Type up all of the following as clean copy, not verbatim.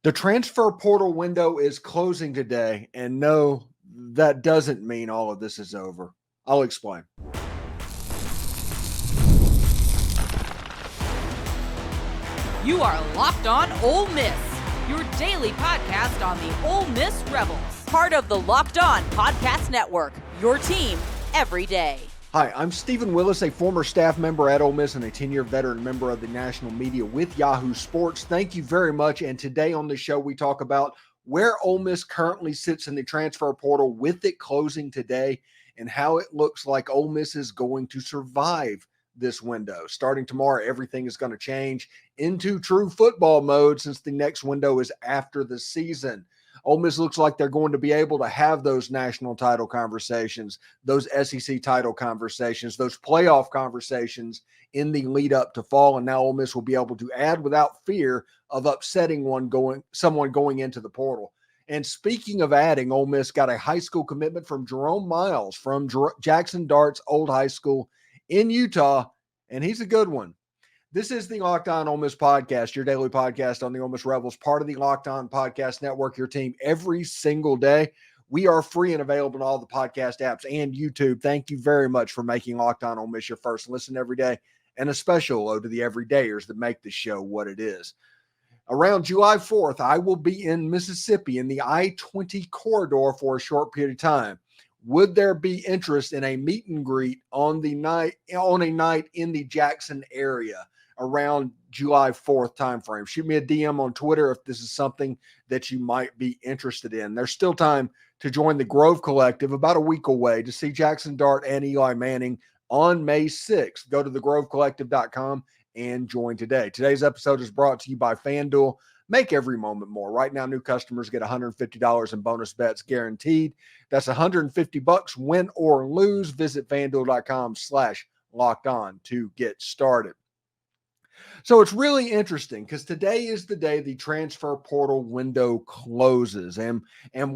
The transfer portal window is closing today, and no, that doesn't mean all of this is over. I'll explain. You are Locked On Ole Miss, your daily podcast on the Ole Miss Rebels, part of the Locked On Podcast Network, your team every day. Hi, I'm Stephen Willis, a former staff member at Ole Miss and a 10-year veteran member of the national media with Yahoo Sports. Thank you very much. And today on the show, we talk about where Ole Miss currently sits in the transfer portal with it closing today and how it looks like Ole Miss is going to survive this window. Starting tomorrow, everything is going to change into true football mode since the next window is after the season. Ole Miss looks like they're going to be able to have those national title conversations, those SEC title conversations, those playoff conversations in the lead up to fall. And now Ole Miss will be able to add without fear of upsetting someone going into the portal. And speaking of adding, Ole Miss got a high school commitment from Jerome Miles from Jaxson Dart's old high school in Utah, and he's a good one. This is the Locked On Ole Miss podcast, your daily podcast on the Ole Miss Rebels, part of the Locked On Podcast Network, your team every single day. We are free and available on all the podcast apps and YouTube. Thank you very much for making Locked On Ole Miss your first listen every day, and a special hello to the everydayers that make the show what it is. Around July 4th, I will be in Mississippi in the I-20 corridor for a short period of time. Would there be interest in a meet and greet on a night in the Jackson area around July 4th timeframe? Shoot me a DM on Twitter if this is something that you might be interested in. There's still time to join the Grove Collective about a week away to see Jaxson Dart and Eli Manning on May 6th. Go to thegrovecollective.com and join today. Today's episode is brought to you by FanDuel. Make every moment more. Right now, new customers get $150 in bonus bets guaranteed. That's $150 win or lose. Visit FanDuel.com/locked-on to get started. So it's really interesting because today is the day the transfer portal window closes. And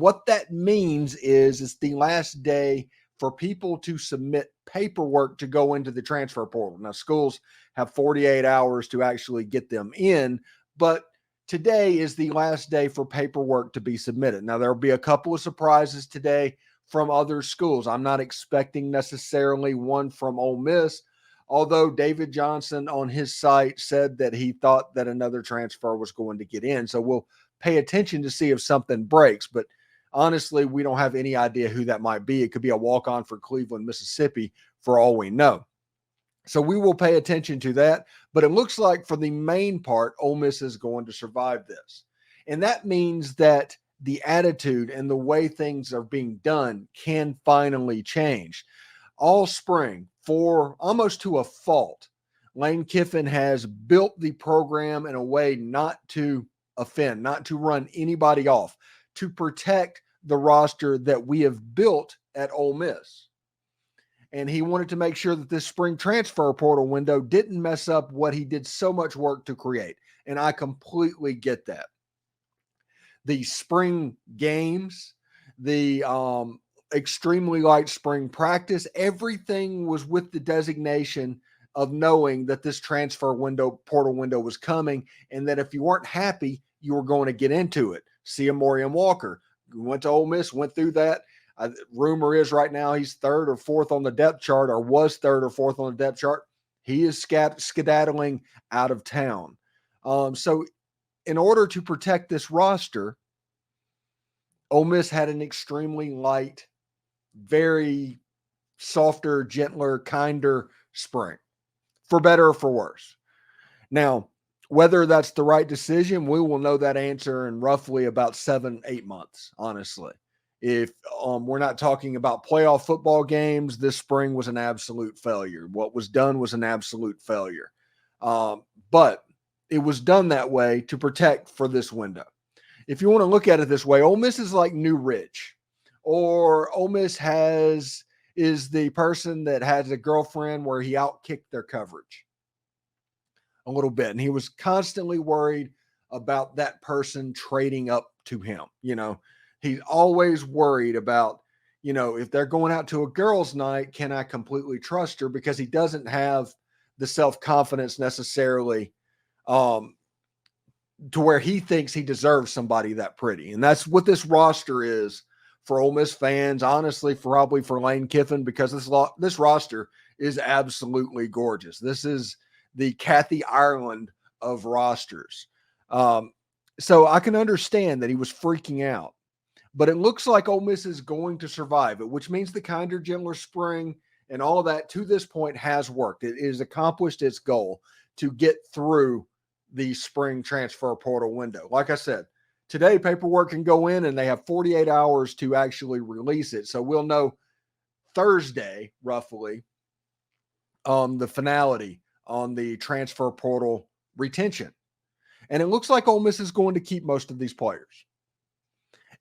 what that means is it's the last day for people to submit paperwork to go into the transfer portal. Now, schools have 48 hours to actually get them in, but today is the last day for paperwork to be submitted. Now, there'll be a couple of surprises today from other schools. I'm not expecting necessarily one from Ole Miss, although David Johnson on his site said that he thought that another transfer was going to get in. So we'll pay attention to see if something breaks. But honestly, we don't have any idea who that might be. It could be a walk-on for Cleveland, Mississippi, for all we know. So we will pay attention to that. But it looks like for the main part, Ole Miss is going to survive this. And that means that the attitude and the way things are being done can finally change. All spring, for almost to a fault, Lane Kiffin has built the program in a way not to offend, not to run anybody off, to protect the roster that we have built at Ole Miss. And he wanted to make sure that this spring transfer portal window didn't mess up what he did so much work to create. And I completely get that. The spring games, the extremely light spring practice, everything was with the designation of knowing that this portal window was coming, and that if you weren't happy, you were going to get into it. See Amorion Walker, went to Ole Miss, went through that. Rumor is right now he's third or fourth on the depth chart, or was third or fourth on the depth chart. He is skedaddling out of town. So in order to protect this roster, Ole Miss had an extremely light, very softer, gentler, kinder spring, for better or for worse. Now, whether that's the right decision, we will know that answer in roughly about 7-8 months, honestly. If we're not talking about playoff football games, this spring was an absolute failure. What was done was an absolute failure. But it was done that way to protect for this window. If you want to look at it this way, Ole Miss is like New Rich, or Ole Miss is the person that has a girlfriend where he outkicked their coverage a little bit. And he was constantly worried about that person trading up to him. He's always worried about, if they're going out to a girls' night, can I completely trust her? Because he doesn't have the self-confidence necessarily to where he thinks he deserves somebody that pretty. And that's what this roster is for Ole Miss fans, honestly, probably for Lane Kiffin, because this roster is absolutely gorgeous. This is the Kathy Ireland of rosters. So I can understand that he was freaking out, but it looks like Ole Miss is going to survive it, which means the kinder, gentler spring and all of that to this point has worked. It has accomplished its goal to get through the spring transfer portal window. Like I said, today paperwork can go in and they have 48 hours to actually release it. So we'll know Thursday, roughly, the finality on the transfer portal retention. And it looks like Ole Miss is going to keep most of these players.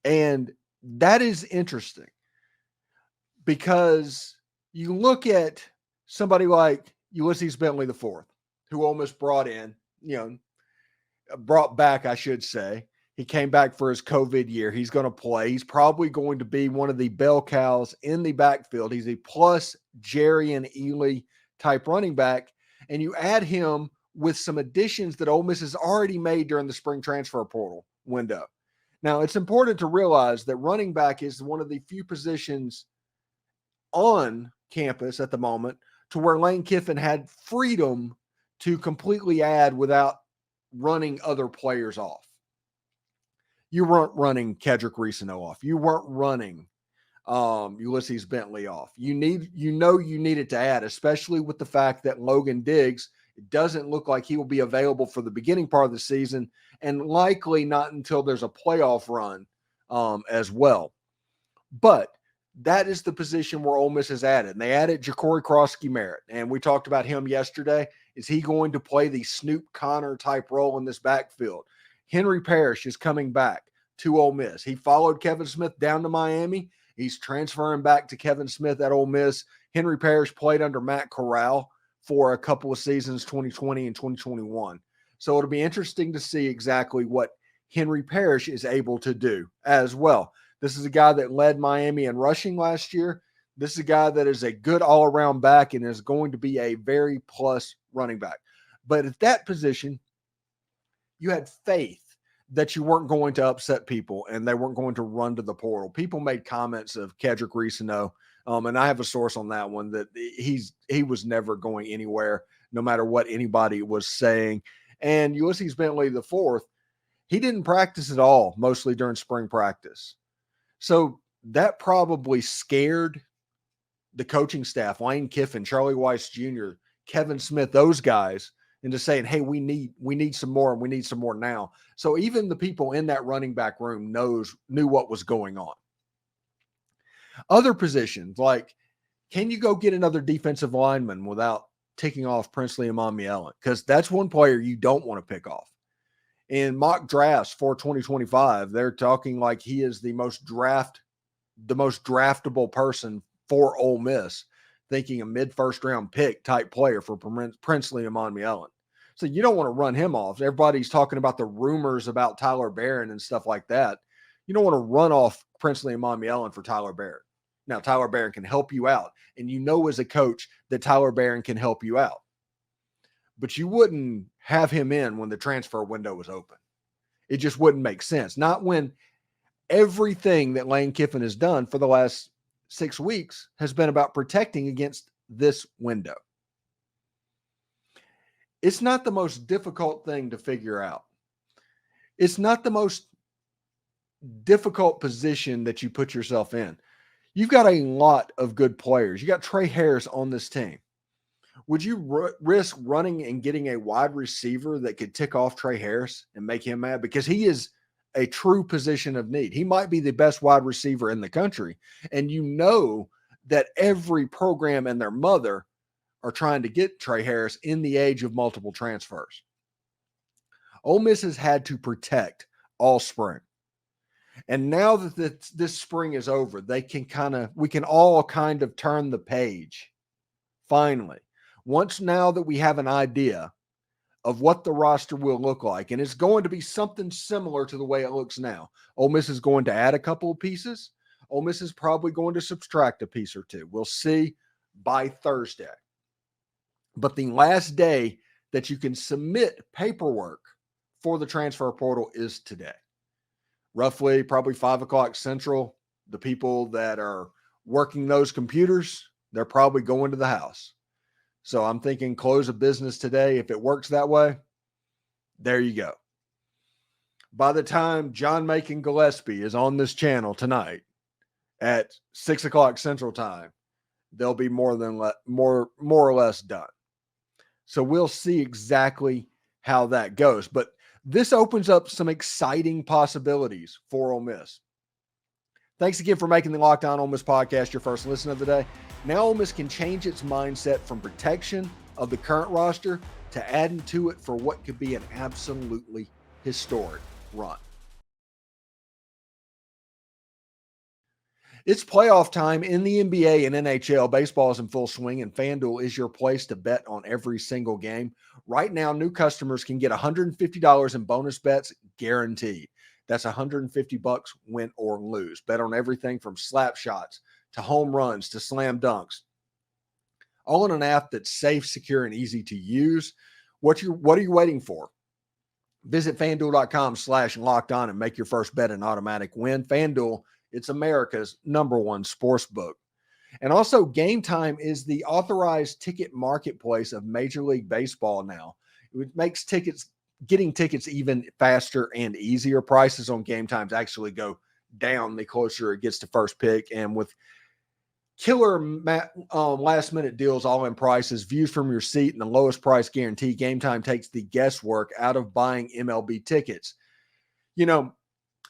And that is interesting because you look at somebody like Ulysis Bentley IV, who Ole Miss brought back, I should say. He came back for his COVID year. He's going to play. He's probably going to be one of the bell cows in the backfield. He's a plus Jerry and Ely type running back. And you add him with some additions that Ole Miss has already made during the spring transfer portal window. Now, it's important to realize that running back is one of the few positions on campus at the moment to where Lane Kiffin had freedom to completely add without running other players off. You weren't running Kedrick Reesino off. You weren't running Ulyses Bentley off. You needed to add, especially with the fact that Logan Diggs, it doesn't look like he will be available for the beginning part of the season and likely not until there's a playoff run as well. But that is the position where Ole Miss has added. And they added Ja'Cory Krosky-Merritt. And we talked about him yesterday. Is he going to play the Snoop Connor type role in this backfield? Henry Parish is coming back to Ole Miss. He followed Kevin Smith down to Miami. He's transferring back to Kevin Smith at Ole Miss. Henry Parish played under Matt Corral for a couple of seasons, 2020 and 2021. So it'll be interesting to see exactly what Henry Parish is able to do as well. This is a guy that led Miami in rushing last year. This is a guy that is a good all-around back and is going to be a very plus running back. But at that position, you had faith that you weren't going to upset people and they weren't going to run to the portal. People made comments of Kedrick Reesino, and I have a source on that one that he was never going anywhere, no matter what anybody was saying. And Ulyses Bentley IV, he didn't practice at all, mostly during spring practice. So that probably scared the coaching staff, Lane Kiffin, Charlie Weiss Jr., Kevin Smith, those guys, into saying, hey, we need some more, and we need some more now. So even the people in that running back room knew what was going on. Other positions, like, can you go get another defensive lineman without ticking off Princely Umanmielen? Because that's one player you don't want to pick off. In mock drafts for 2025, they're talking like he is the most draftable person for Ole Miss, thinking a mid-first round pick type player for Princely Umanmielen. So you don't want to run him off. Everybody's talking about the rumors about Tyler Barron and stuff like that. You don't want to run off Princely Umanmielen for Tyler Barron. Now, Tyler Barron can help you out, and you know as a coach that Tyler Barron can help you out. But you wouldn't have him in when the transfer window was open. It just wouldn't make sense. Not when everything that Lane Kiffin has done for the last 6 weeks has been about protecting against this window. It's not the most difficult thing to figure out. It's not the most difficult position that you put yourself in. You've got a lot of good players. You got Tre Harris on this team. Would you risk running and getting a wide receiver that could tick off Tre Harris and make him mad? Because he is a true position of need. He might be the best wide receiver in the country. And you know that every program and their mother are trying to get Tre Harris in the age of multiple transfers. Ole Miss has had to protect all spring. And now that this spring is over, we can all kind of turn the page. Finally, once now that we have an idea of what the roster will look like, and it's going to be something similar to the way it looks now. Ole Miss is going to add a couple of pieces. Ole Miss is probably going to subtract a piece or two. We'll see by Thursday. But the last day that you can submit paperwork for the transfer portal is today. Roughly probably 5 o'clock Central. The people that are working those computers, they're probably going to the house. So I'm thinking close of business today. If it works that way, there you go. By the time John Macon Gillespie is on this channel tonight at 6 o'clock Central Time, they'll be more or less done. So we'll see exactly how that goes. But this opens up some exciting possibilities for Ole Miss. Thanks again for making the Locked On Ole Miss podcast your first listen of the day. Now Ole Miss can change its mindset from protection of the current roster to adding to it for what could be an absolutely historic run. It's playoff time in the NBA and NHL. Baseball is in full swing, and FanDuel is your place to bet on every single game. Right now, new customers can get $150 in bonus bets guaranteed. That's $150 win or lose. Bet on everything from slap shots to home runs to slam dunks. All in an app that's safe, secure, and easy to use. What are you waiting for? Visit FanDuel.com/lockedon and make your first bet an automatic win. FanDuel, it's America's #1 sports book. And also, Game Time is the authorized ticket marketplace of Major League Baseball now. It makes getting tickets even faster and easier. Prices on Game Times actually go down the closer it gets to first pick. And with killer last-minute deals all in prices, views from your seat, and the lowest price guarantee, Game Time takes the guesswork out of buying MLB tickets. You know,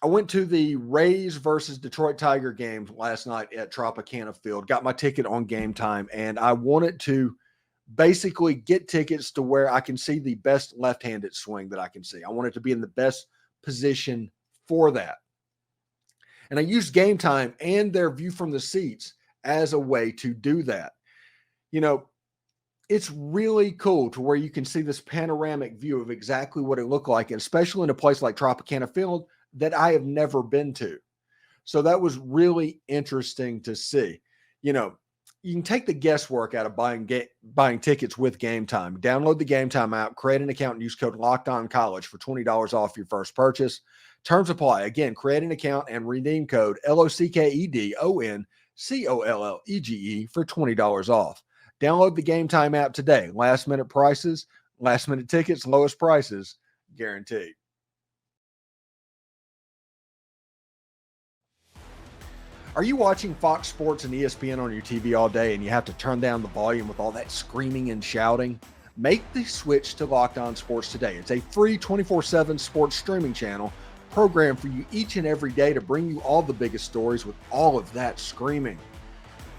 I went to the Rays versus Detroit Tiger game last night at Tropicana Field, got my ticket on Game Time, and I wanted to basically get tickets to where I can see the best left-handed swing that I can see. I wanted to be in the best position for that. And I used Game Time and their view from the seats as a way to do that. You know, it's really cool to where you can see this panoramic view of exactly what it looked like, and especially in a place like Tropicana Field that I have never been to. So that was really interesting to see. You know, you can take the guesswork out of buying tickets with Game Time. Download the Game Time app, create an account, and use code LOCKEDONCollege for $20 off your first purchase. Terms apply. Again, create an account and redeem code LOCKEDONCOLLEGE for $20 off. Download the Game Time app today. Last minute prices, last minute tickets, lowest prices guaranteed. Are you watching Fox Sports and ESPN on your TV all day and you have to turn down the volume with all that screaming and shouting? Make the switch to Locked On Sports today. It's a free 24/7 sports streaming channel programmed for you each and every day to bring you all the biggest stories with all of that screaming.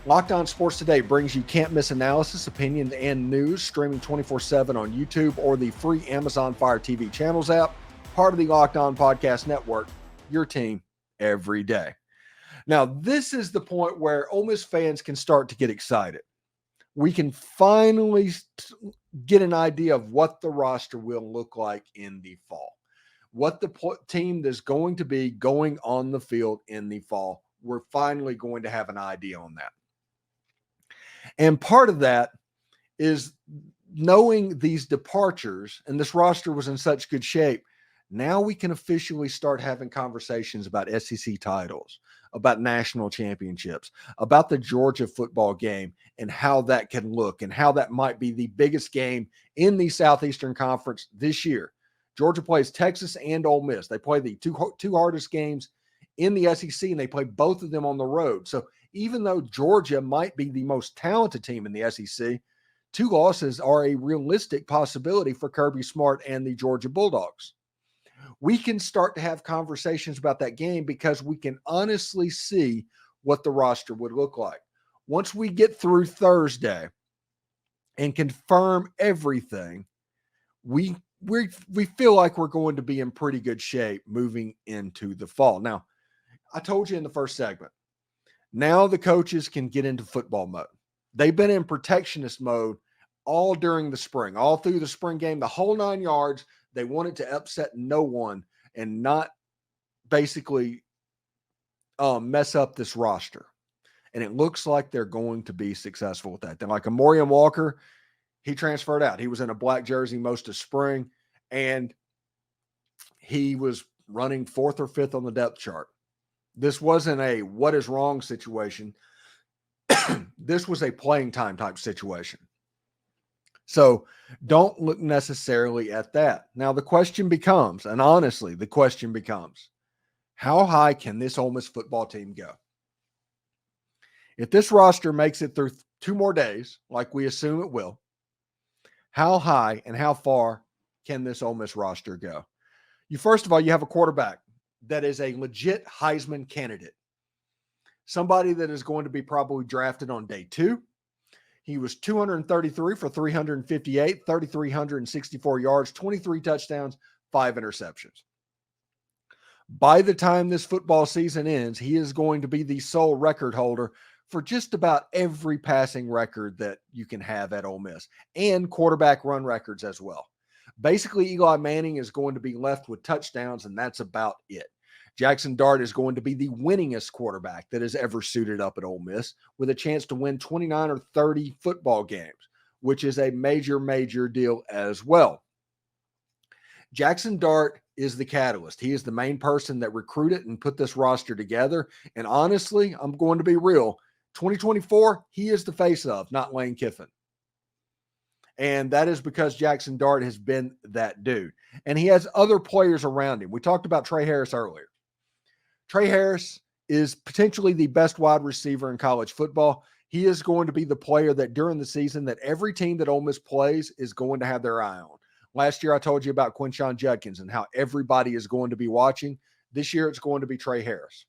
Locked On Sports Today brings you can't-miss analysis, opinions, and news streaming 24/7 on YouTube or the free Amazon Fire TV channels app, part of the Locked On Podcast Network, your team every day. Now, this is the point where Ole Miss fans can start to get excited. We can finally get an idea of what the roster will look like in the fall, what the team that's going to be going on the field in the fall. We're finally going to have an idea on that. And part of that is knowing these departures, and this roster was in such good shape. Now we can officially start having conversations about SEC titles, about national championships, about the Georgia football game and how that can look and how that might be the biggest game in the Southeastern Conference this year. Georgia plays Texas and Ole Miss. They play the two hardest games in the SEC, and they play both of them on the road. So even though Georgia might be the most talented team in the SEC, 2 losses are a realistic possibility for Kirby Smart and the Georgia Bulldogs. We can start to have conversations about that game because we can honestly see what the roster would look like. Once we get through Thursday and confirm everything, we feel like we're going to be in pretty good shape moving into the fall. Now, I told you in the first segment, now the coaches can get into football mode. They've been in protectionist mode all during the spring, all through the spring game, the whole 9 yards. They wanted to upset no one and not basically mess up this roster. And it looks like they're going to be successful with that. Then like Amorion Walker, he transferred out. He was in a black jersey most of spring. And he was running 4th or 5th on the depth chart. This wasn't a what is wrong situation. This was a playing time type situation. So don't look necessarily at that. Now the question becomes, and honestly, the question becomes, how high can this Ole Miss football team go? If this roster makes it through 2 more days, like we assume it will, how high and how far can this Ole Miss roster go? First of all, you have a quarterback that is a legit Heisman candidate. Somebody that is going to be probably drafted on day 2. He was 233 for 358, 3,364 yards, 23 touchdowns, 5 interceptions. By the time this football season ends, he is going to be the sole record holder for just about every passing record that you can have at Ole Miss, and quarterback run records as well. Basically, Eli Manning is going to be left with touchdowns, and that's about it. Jaxson Dart is going to be the winningest quarterback that has ever suited up at Ole Miss, with a chance to win 29 or 30 football games, which is a major, major deal as well. Jaxson Dart is the catalyst. He is the main person that recruited and put this roster together. And honestly, I'm going to be real. 2024, he is the face of, not Lane Kiffin. And that is because Jaxson Dart has been that dude. And he has other players around him. We talked about Tre Harris earlier. Tre Harris is potentially the best wide receiver in college football. He is going to be the player that during the season that every team that Ole Miss plays is going to have their eye on. Last year, I told you about Quinshon Judkins and how everybody is going to be watching. This year, it's going to be Tre Harris.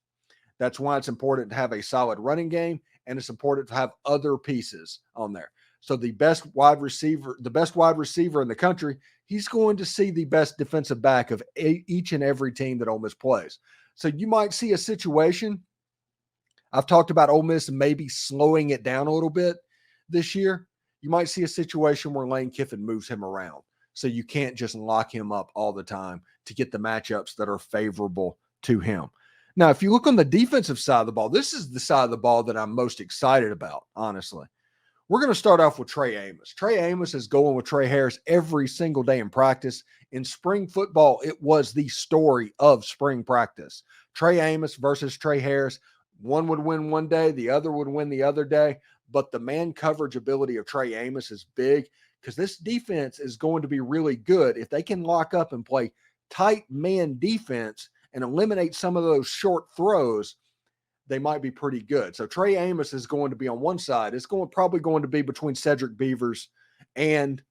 That's why it's important to have a solid running game, and it's important to have other pieces on there. So the best wide receiver in the country, he's going to see the best defensive back of each and every team that Ole Miss plays. So you might see a situation. I've talked about Ole Miss maybe slowing it down a little bit this year. You might see a situation where Lane Kiffin moves him around. So you can't just lock him up all the time to get the matchups that are favorable to him. Now, if you look on the defensive side of the ball, this is the side of the ball that I'm most excited about, honestly. We're going to start off with Tre Amos. Tre Amos is going with Tre Harris every single day in practice. In spring football, it was the story of spring practice. Tre Amos versus Tre Harris. One would win one day, the other would win the other day. But the man coverage ability of Tre Amos is big because this defense is going to be really good. If they can lock up and play tight man defense and eliminate some of those short throws, they might be pretty good. So Tre Amos is going to be on one side. It's probably going to be between Cedric Beavers and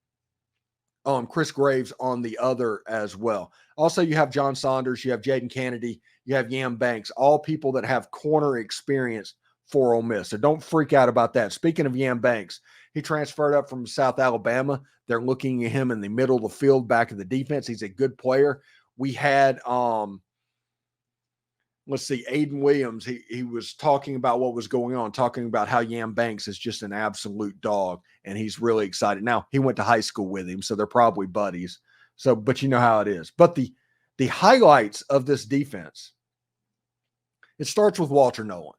Chris Graves on the other as well. Also, you have John Saunders, you have Jaden Kennedy, you have Yam Banks, all people that have corner experience for Ole Miss. So don't freak out about that. Speaking of Yam Banks, he transferred up from South Alabama. They're looking at him in the middle of the field, back of the defense. He's a good player. We had Aiden Williams, he was talking about what was going on, talking about how Yam Banks is just an absolute dog, and he's really excited. Now, he went to high school with him, so they're probably buddies. So, but you know how it is. But the highlights of this defense, it starts with Walter Nolen.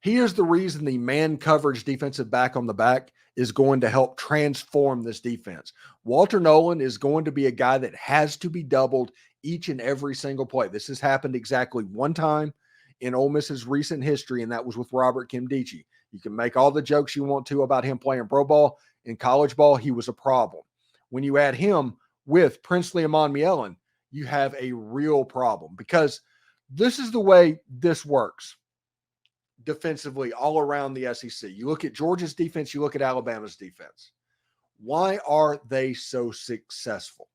He is the reason the man coverage defensive back on the back is going to help transform this defense. Walter Nolen is going to be a guy that has to be doubled each and every single play. This has happened exactly one time in Ole Miss's recent history, and that was with Robert Kimdichie. You can make all the jokes you want to about him playing pro ball. In college ball, he was a problem. When you add him with Princely Umanmielen, you have a real problem, because this is the way this works defensively all around the SEC. You look at Georgia's defense, you look at Alabama's defense. Why are they so successful?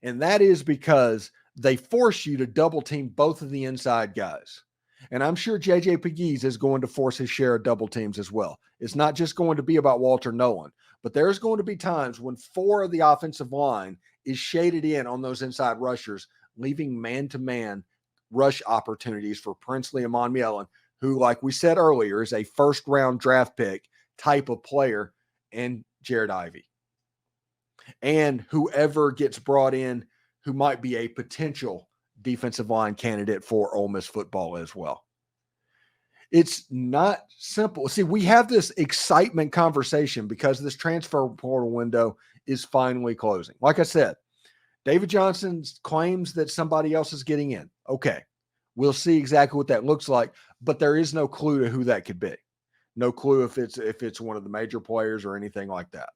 And that is because they force you to double team both of the inside guys. And I'm sure J.J. Pegues is going to force his share of double teams as well. It's not just going to be about Walter Nolen, but there's going to be times when 4 of the offensive line is shaded in on those inside rushers, leaving man-to-man rush opportunities for Princely Umanmielen, who, like we said earlier, is a first-round draft pick type of player, and Jared Ivey. And whoever gets brought in who might be a potential defensive line candidate for Ole Miss football as well. It's not simple. See, we have this excitement conversation because this transfer portal window is finally closing. Like I said, David Johnson claims that somebody else is getting in. Okay. We'll see exactly what that looks like, but there is no clue to who that could be. No clue if it's one of the major players or anything like that.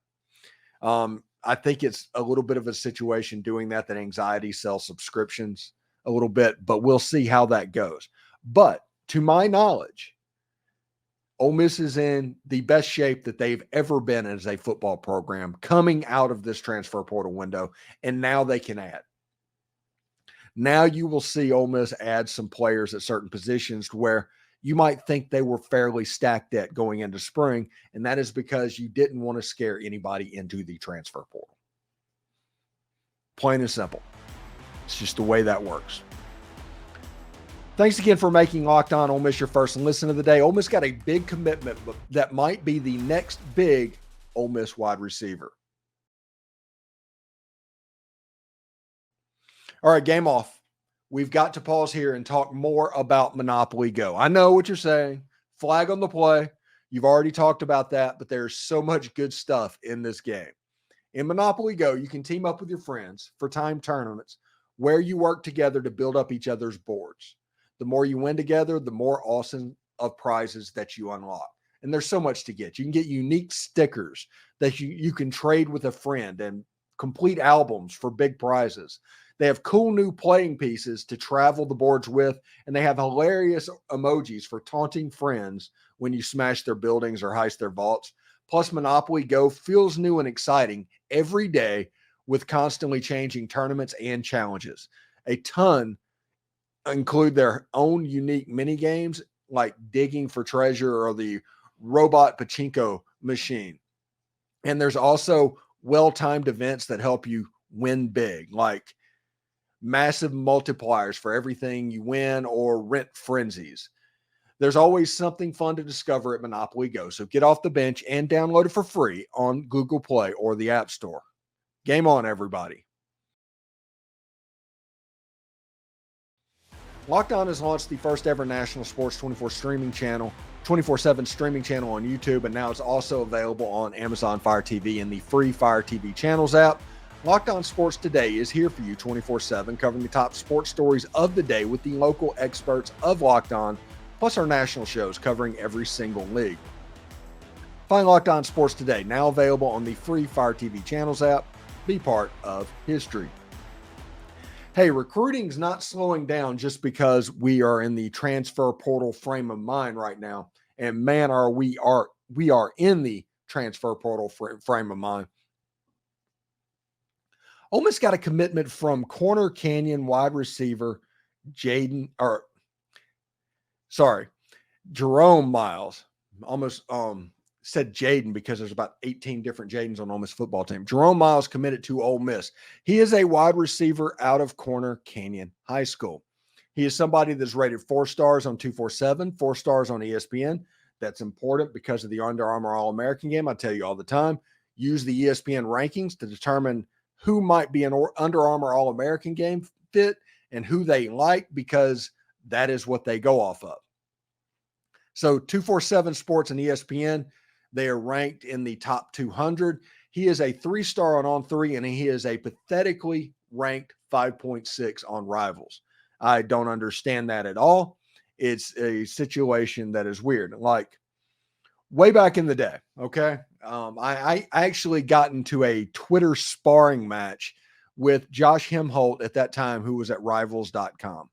I think it's a little bit of a situation doing that anxiety sells subscriptions a little bit, but we'll see how that goes. But to my knowledge, Ole Miss is in the best shape that they've ever been as a football program coming out of this transfer portal window, and now they can add. Now you will see Ole Miss add some players at certain positions to where you might think they were fairly stacked at going into spring, and that is because you didn't want to scare anybody into the transfer portal. Plain and simple. It's just the way that works. Thanks again for making Locked On Ole Miss your first listen of the day. Ole Miss got a big commitment that might be the next big Ole Miss wide receiver. All right, game off. We've got to pause here and talk more about Monopoly Go. I know what you're saying. Flag on the play. You've already talked about that, but there's so much good stuff in this game. In Monopoly Go, you can team up with your friends for time tournaments where you work together to build up each other's boards. The more you win together, the more awesome of prizes that you unlock. And there's so much to get. You can get unique stickers that you can trade with a friend and complete albums for big prizes. They have cool new playing pieces to travel the boards with, and they have hilarious emojis for taunting friends when you smash their buildings or heist their vaults. Plus, Monopoly Go feels new and exciting every day with constantly changing tournaments and challenges. A ton include their own unique mini games like digging for treasure or the robot pachinko machine. And there's also well-timed events that help you win big, like massive multipliers for everything you win or rent frenzies. There's always something fun to discover at Monopoly Go, so get off the bench and download it for free on Google Play or the App Store. Game on, everybody. Locked On has launched the first ever national sports 24/7 streaming channel on YouTube, and now it's also available on Amazon Fire TV and the free Fire TV channels app. Locked On Sports Today is here for you 24/7, covering the top sports stories of the day with the local experts of Locked On, plus our national shows covering every single league. Find Locked On Sports Today, now available on the free Fire TV channels app. Be part of history. Hey, recruiting's not slowing down just because we are in the transfer portal frame of mind right now. And man, we are in the transfer portal frame of mind. Ole Miss got a commitment from Corner Canyon wide receiver Jerome Miles. Almost said Jaden because there's about 18 different Jadens on Ole Miss football team. Jerome Miles committed to Ole Miss. He is a wide receiver out of Corner Canyon High School. He is somebody that's rated 4 stars on 247, 4 stars on ESPN. That's important because of the Under Armour All-American game. I tell you all the time, use the ESPN rankings to determine who might be an Under Armour All-American game fit and who they like, because that is what they go off of. So 247 Sports and ESPN, they are ranked in the top 200. He is a 3-star on On3, and he is a pathetically ranked 5.6 on Rivals. I don't understand that at all. It's a situation that is weird. Like way back in the day, okay? I actually got into a Twitter sparring match with Josh Hemholt at that time, who was at rivals.com,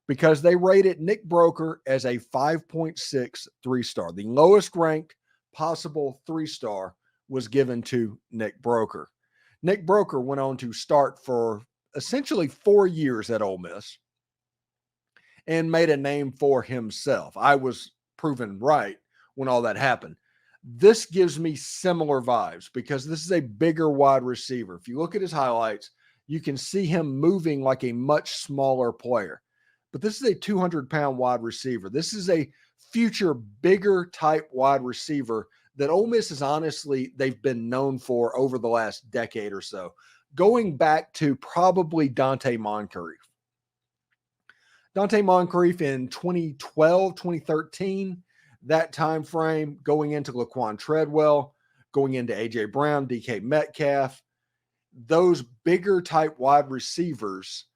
because they rated Nick Broker as a 5.6 3-star. The lowest ranked possible 3-star was given to Nick Broker. Nick Broker went on to start for essentially 4 years at Ole Miss and made a name for himself. I was proven right when all that happened. This gives me similar vibes because this is a bigger wide receiver. If you look at his highlights, you can see him moving like a much smaller player. But this is a 200-pound wide receiver. This is a future bigger type wide receiver that Ole Miss is honestly, they've been known for over the last decade or so, going back to probably Dante Moncrief. Dante Moncrief in 2012, 2013, that time frame, going into Laquan Treadwell, going into A.J. Brown, DK Metcalf, those bigger type wide receivers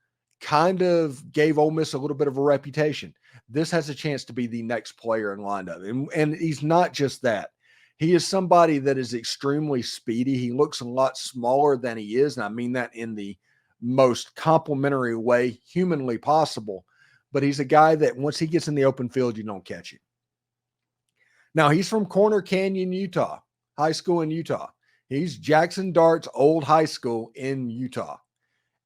kind of gave Ole Miss a little bit of a reputation. This has a chance to be the next player in lineup. And he's not just that. He is somebody that is extremely speedy. He looks a lot smaller than he is. And I mean that in the most complimentary way humanly possible. But he's a guy that once he gets in the open field, you don't catch him. Now, he's from Corner Canyon, Utah, high school in Utah. He's Jaxson Dart's old high school in Utah.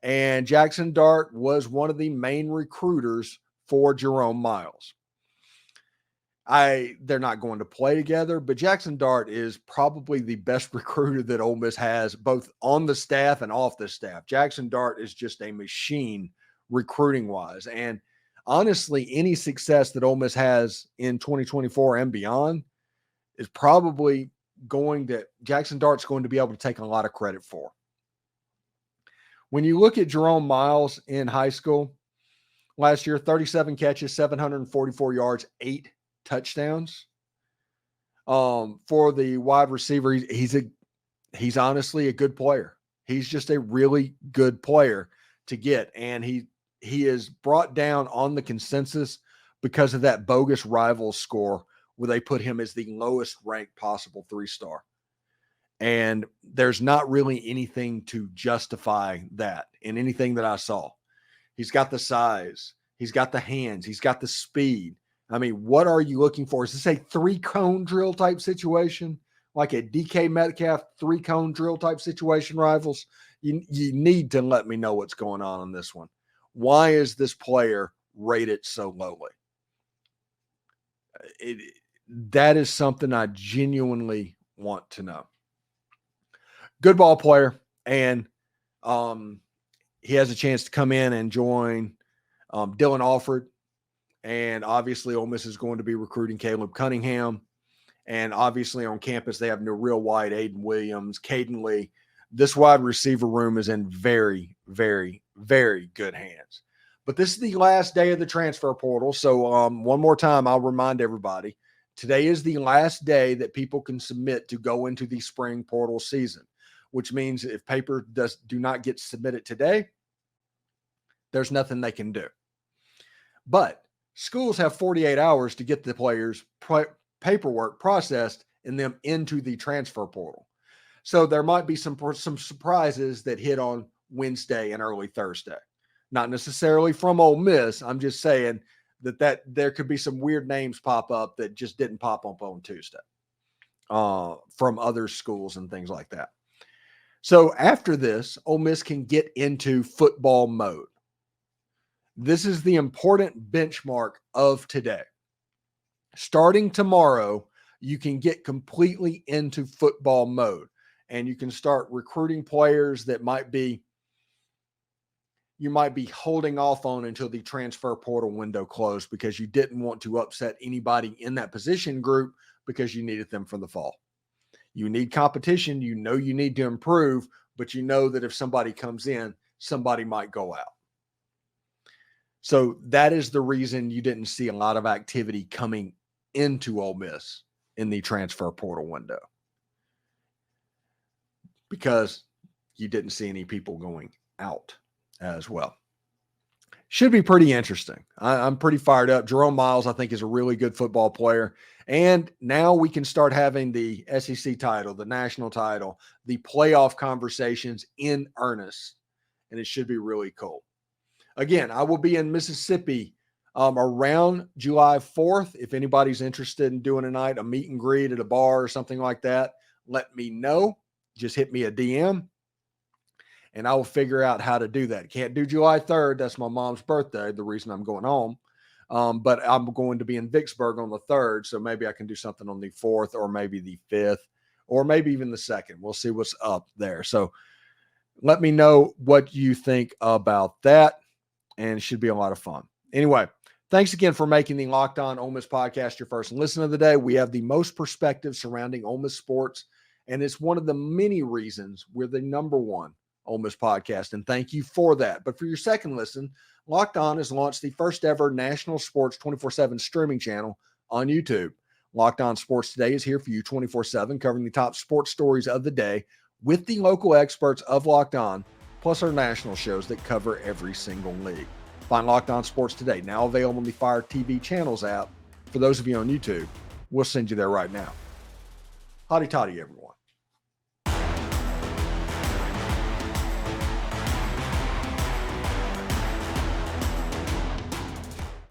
And Jaxson Dart was one of the main recruiters for Jerome Miles. They're not going to play together, but Jaxson Dart is probably the best recruiter that Ole Miss has, both on the staff and off the staff. Jaxson Dart is just a machine recruiting-wise. And honestly, any success that Ole Miss has in 2024 and beyond is probably Jaxson Dart's going to be able to take a lot of credit for. When you look at Jerome Miles in high school last year, 37 catches, 744 yards, 8 touchdowns. For the wide receiver, he's honestly a good player. He's just a really good player to get. And he is brought down on the consensus because of that bogus Rivals score where they put him as the lowest ranked possible 3-star. And there's not really anything to justify that in anything that I saw. He's got the size. He's got the hands. He's got the speed. I mean, what are you looking for? Is this a 3-cone drill type situation? Like a DK Metcalf 3-cone drill type situation, Rivals? You need to let me know what's going on this one. Why is this player rated so lowly? That is something I genuinely want to know. Good ball player, and he has a chance to come in and join Dylan Alford. And obviously, Ole Miss is going to be recruiting Caleb Cunningham. And obviously, on campus, they have Nareel White, Aiden Williams, Caden Lee. This wide receiver room is in very, very, very good hands. But this is the last day of the transfer portal. So one more time, I'll remind everybody, today is the last day that people can submit to go into the spring portal season, which means if paper do not get submitted today, there's nothing they can do. But schools have 48 hours to get the players' paperwork processed and them into the transfer portal. So there might be some surprises that hit on Wednesday and early Thursday. Not necessarily from Ole Miss. I'm just saying that there could be some weird names pop up that just didn't pop up on Tuesday from other schools and things like that. So after this, Ole Miss can get into football mode. This is the important benchmark of today. Starting tomorrow, you can get completely into football mode, and you can start recruiting players that you might be holding off on until the transfer portal window closed because you didn't want to upset anybody in that position group because you needed them for the fall. You need competition. You know you need to improve, but you know that if somebody comes in, somebody might go out. So that is the reason you didn't see a lot of activity coming into Ole Miss in the transfer portal window, because you didn't see any people going out as well. Should be pretty interesting. I'm pretty fired up. Jerome Miles, I think, is a really good football player. And now we can start having the SEC title, the national title, the playoff conversations in earnest. And it should be really cool. Again, I will be in Mississippi around July 4th. If anybody's interested in doing a meet and greet at a bar or something like that, let me know. Just hit me a DM, and I will figure out how to do that. Can't do July 3rd. That's my mom's birthday, the reason I'm going home. But I'm going to be in Vicksburg on the 3rd, so maybe I can do something on the 4th or maybe the 5th or maybe even the 2nd. We'll see what's up there. So let me know what you think about that, and it should be a lot of fun. Anyway, thanks again for making the Locked On Ole Miss podcast your first listen of the day. We have the most perspective surrounding Ole Miss sports, and it's one of the many reasons we're the #1 Ole Miss podcast, and thank you for that. But for your second listen, Locked On has launched the first ever national sports 24/7 streaming channel on YouTube. Locked On Sports Today is here for you 24/7, covering the top sports stories of the day with the local experts of Locked On, plus our national shows that cover every single league. Find Locked On Sports Today, now available on the Fire TV channels app. For those of you on YouTube, we'll send you there right now. Hotty toddy, everyone.